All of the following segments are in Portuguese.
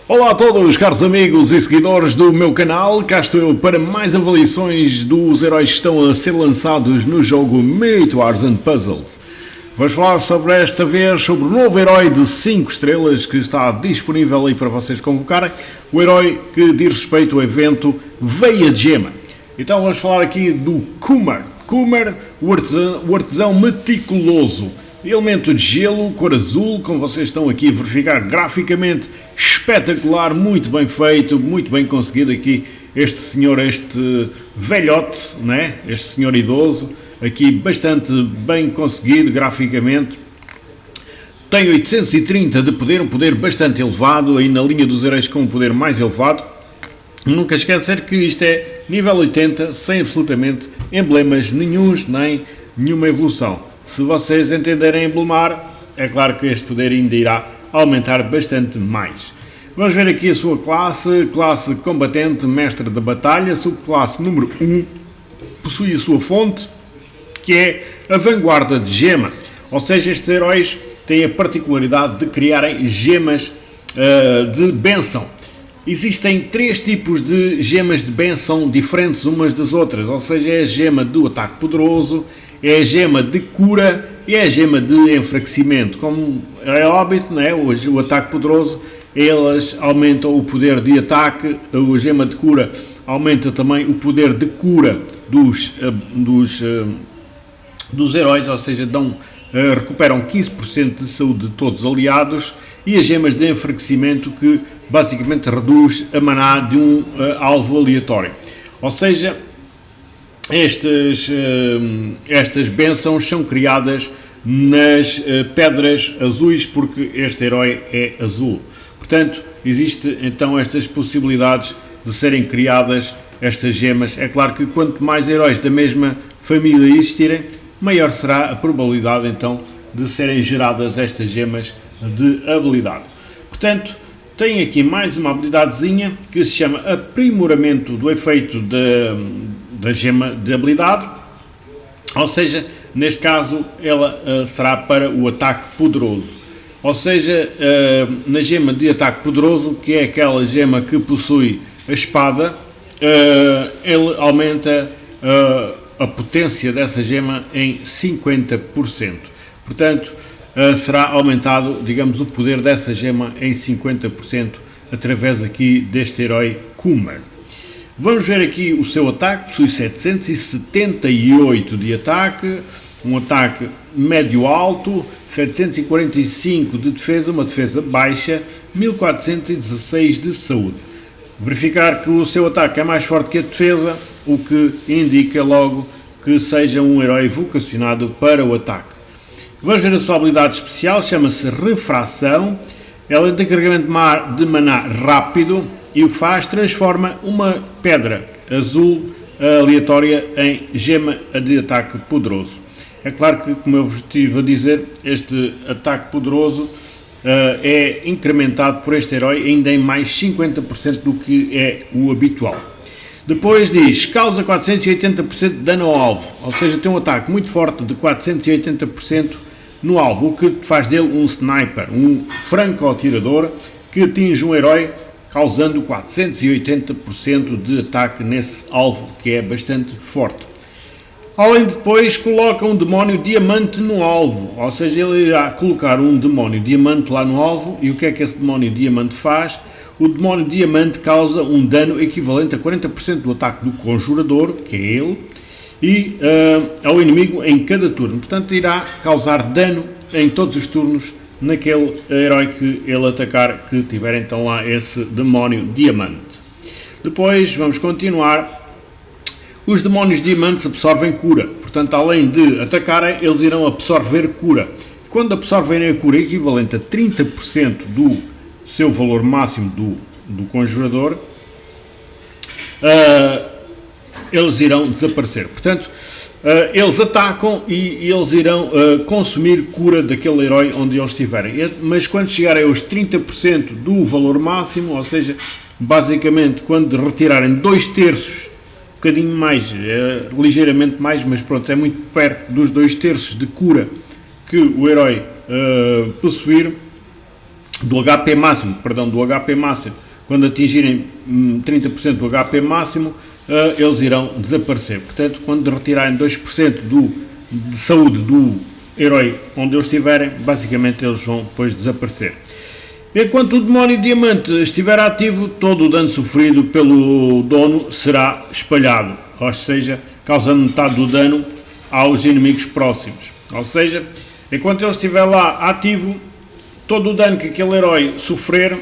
Olá a todos, caros amigos e seguidores do meu canal, cá estou eu para mais avaliações dos heróis que estão a ser lançados no jogo Myth Wars and Puzzles. Vamos falar sobre esta vez sobre o novo herói de 5 estrelas que está disponível aí para vocês convocarem, o herói que diz respeito ao evento Veia de Gema. Então vamos falar aqui do Kumar, o artesão meticuloso. Elemento de gelo, cor azul, como vocês estão aqui a verificar graficamente, espetacular, muito bem feito, muito bem conseguido aqui este senhor, este velhote, né? Este senhor idoso, aqui bastante bem conseguido graficamente. Tem 830 de poder, um poder bastante elevado, aí na linha dos heróis com um poder mais elevado. Nunca esquecer que isto é nível 80, sem absolutamente emblemas nenhuns, nem nenhuma evolução. Se vocês entenderem emblemar, é claro que este poder ainda irá aumentar bastante mais. Vamos ver aqui a sua classe combatente, mestre da batalha, subclasse número 1, possui a sua fonte, que é a vanguarda de gema. Ou seja, estes heróis têm a particularidade de criarem gemas de bênção. Existem 3 tipos de gemas de bênção diferentes umas das outras, ou seja, é a gema do ataque poderoso, é a gema de cura e é a gema de enfraquecimento. Como é óbvio, né? O ataque poderoso, elas aumentam o poder de ataque, a gema de cura aumenta também o poder de cura dos heróis, ou seja, recuperam 15% de saúde de todos os aliados, e as gemas de enfraquecimento que basicamente reduz a maná de um alvo aleatório. Ou seja, estas bênçãos são criadas nas pedras azuis, porque este herói é azul. Portanto, existem então estas possibilidades de serem criadas estas gemas. É claro que quanto mais heróis da mesma família existirem, maior será a probabilidade então de serem geradas estas gemas de habilidade. Portanto, tem aqui mais uma habilidadezinha que se chama aprimoramento do efeito da gema de habilidade, ou seja, neste caso ela será para o ataque poderoso. Ou seja, na gema de ataque poderoso, que é aquela gema que possui a espada, ele aumenta a potência dessa gema em 50%. Portanto, será aumentado, digamos, o poder dessa gema em 50% através aqui deste herói Kumar. Vamos ver aqui o seu ataque, possui 778 de ataque, um ataque médio-alto, 745 de defesa, uma defesa baixa, 1416 de saúde. Verificar que o seu ataque é mais forte que a defesa, o que indica logo que seja um herói vocacionado para o ataque. Vamos ver a sua habilidade especial, chama-se Refração. Ela tem carregamento de maná rápido e o que faz? Transforma uma pedra azul aleatória em gema de ataque poderoso. É claro que, como eu vos estive a dizer, este ataque poderoso é incrementado por este herói ainda em mais 50% do que é o habitual. Depois diz, causa 480% de dano ao alvo, ou seja, tem um ataque muito forte de 480% no alvo, o que faz dele um sniper, um franco-atirador que atinge um herói causando 480% de ataque nesse alvo, que é bastante forte. Além de depois coloca um demónio diamante no alvo, ou seja, ele irá colocar um demónio diamante lá no alvo, e o que é que esse demónio diamante faz? O demónio diamante causa um dano equivalente a 40% do ataque do conjurador, que é ele, e ao inimigo em cada turno. Portanto, irá causar dano em todos os turnos naquele herói que ele atacar, que tiver então lá esse demónio diamante. Depois, vamos continuar. Os demónios diamantes absorvem cura. Portanto, além de atacarem, eles irão absorver cura. Quando absorverem a cura equivalente a 30% do seu valor máximo do conjurador, eles irão desaparecer. Portanto, eles atacam e eles irão consumir cura daquele herói onde eles estiverem. Mas quando chegarem aos 30% do valor máximo, ou seja, basicamente quando retirarem 2/3, um bocadinho mais, ligeiramente mais, mas pronto, é muito perto dos 2/3 de cura que o herói possuir, do HP máximo, quando atingirem 30% do HP máximo, eles irão desaparecer. Portanto, quando retirarem 2% de saúde do herói onde eles estiverem, basicamente eles vão depois desaparecer. Enquanto o demónio diamante estiver ativo, todo o dano sofrido pelo dono será espalhado, ou seja, causando metade do dano aos inimigos próximos. Ou seja, enquanto ele estiver lá ativo, todo o dano que aquele herói sofrer,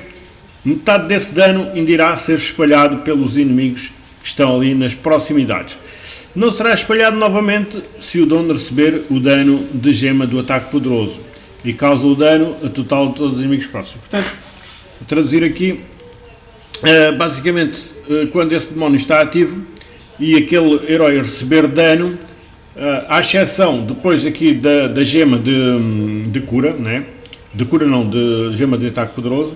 metade desse dano ainda irá ser espalhado pelos inimigos que estão ali nas proximidades. Não será espalhado novamente se o dono receber o dano de gema do ataque poderoso e causa o dano a total de todos os inimigos próximos. Portanto, a traduzir aqui, basicamente, quando esse demónio está ativo e aquele herói receber dano, à exceção depois aqui da gema de cura, né? De gema de ataque poderoso,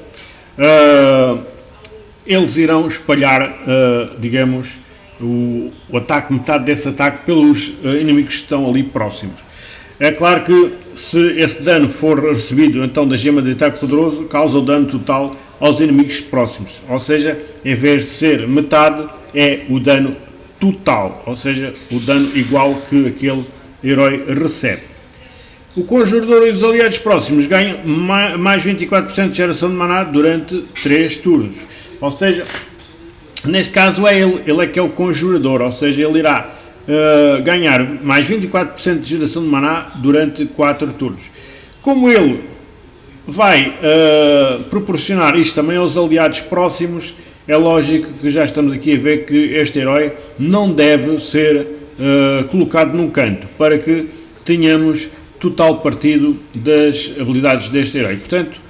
eles irão espalhar, digamos, o ataque, metade desse ataque pelos inimigos que estão ali próximos. É claro que se esse dano for recebido então da gema de ataque poderoso, causa o dano total aos inimigos próximos, ou seja, em vez de ser metade, é o dano total, ou seja, o dano igual que aquele herói recebe. O Conjurador e os aliados próximos ganham mais 24% de geração de maná durante 3 turnos, ou seja, neste caso é ele é que é o Conjurador, ou seja, ele irá ganhar mais 24% de geração de maná durante 4 turnos. Como ele vai proporcionar isto também aos aliados próximos, é lógico que já estamos aqui a ver que este herói não deve ser colocado num canto, para que tenhamos total partido das habilidades deste herói. Portanto,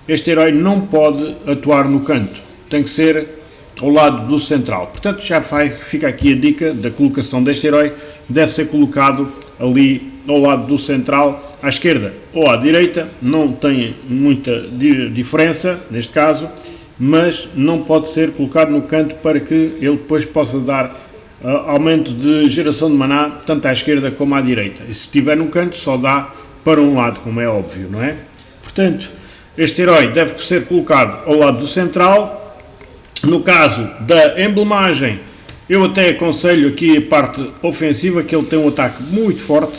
este herói não pode atuar no canto, tem que ser ao lado do central. Portanto, fica aqui a dica da colocação deste herói, deve ser colocado ali ao lado do central, à esquerda ou à direita, não tem muita diferença neste caso, mas não pode ser colocado no canto para que ele depois possa dar aumento de geração de maná tanto à esquerda como à direita. E se estiver no canto só dá para um lado, como é óbvio, não é? Portanto, este herói deve ser colocado ao lado do central. No caso da emblemagem, eu até aconselho aqui a parte ofensiva, que ele tem um ataque muito forte,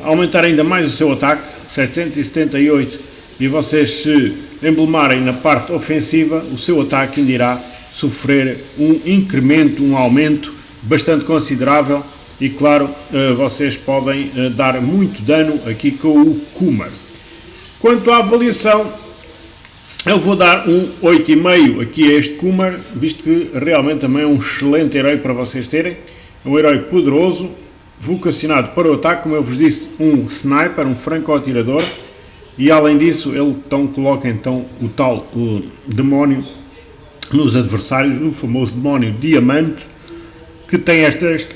aumentar ainda mais o seu ataque, 778, e vocês se emblemarem na parte ofensiva, o seu ataque ainda irá sofrer um incremento, um aumento bastante considerável, e claro, vocês podem dar muito dano aqui com o Kumar. Quanto à avaliação, eu vou dar um 8,5 aqui a este Kumar, visto que realmente também é um excelente herói para vocês terem. É um herói poderoso, vocacionado para o ataque, como eu vos disse, um sniper, um franco-atirador, e além disso ele coloca então o demónio nos adversários, o famoso demónio diamante, que tem estas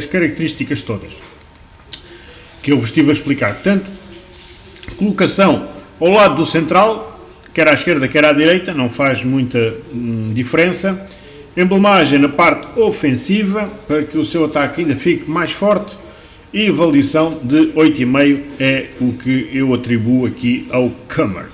características todas que eu vos estive a explicar. Portanto, colocação ao lado do central, quer à esquerda, quer à direita, não faz muita diferença. Emblemagem na parte ofensiva, para que o seu ataque ainda fique mais forte. E avaliação de 8,5 é o que eu atribuo aqui ao Kumar.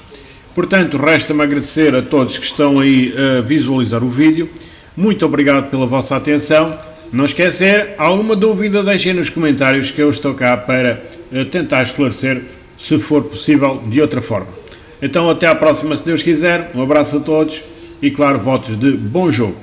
Portanto, resta-me agradecer a todos que estão aí a visualizar o vídeo. Muito obrigado pela vossa atenção. Não esquecer, alguma dúvida deixem nos comentários, que eu estou cá para tentar esclarecer, se for possível, de outra forma. Então, até à próxima, se Deus quiser. Um abraço a todos e, claro, votos de bom jogo.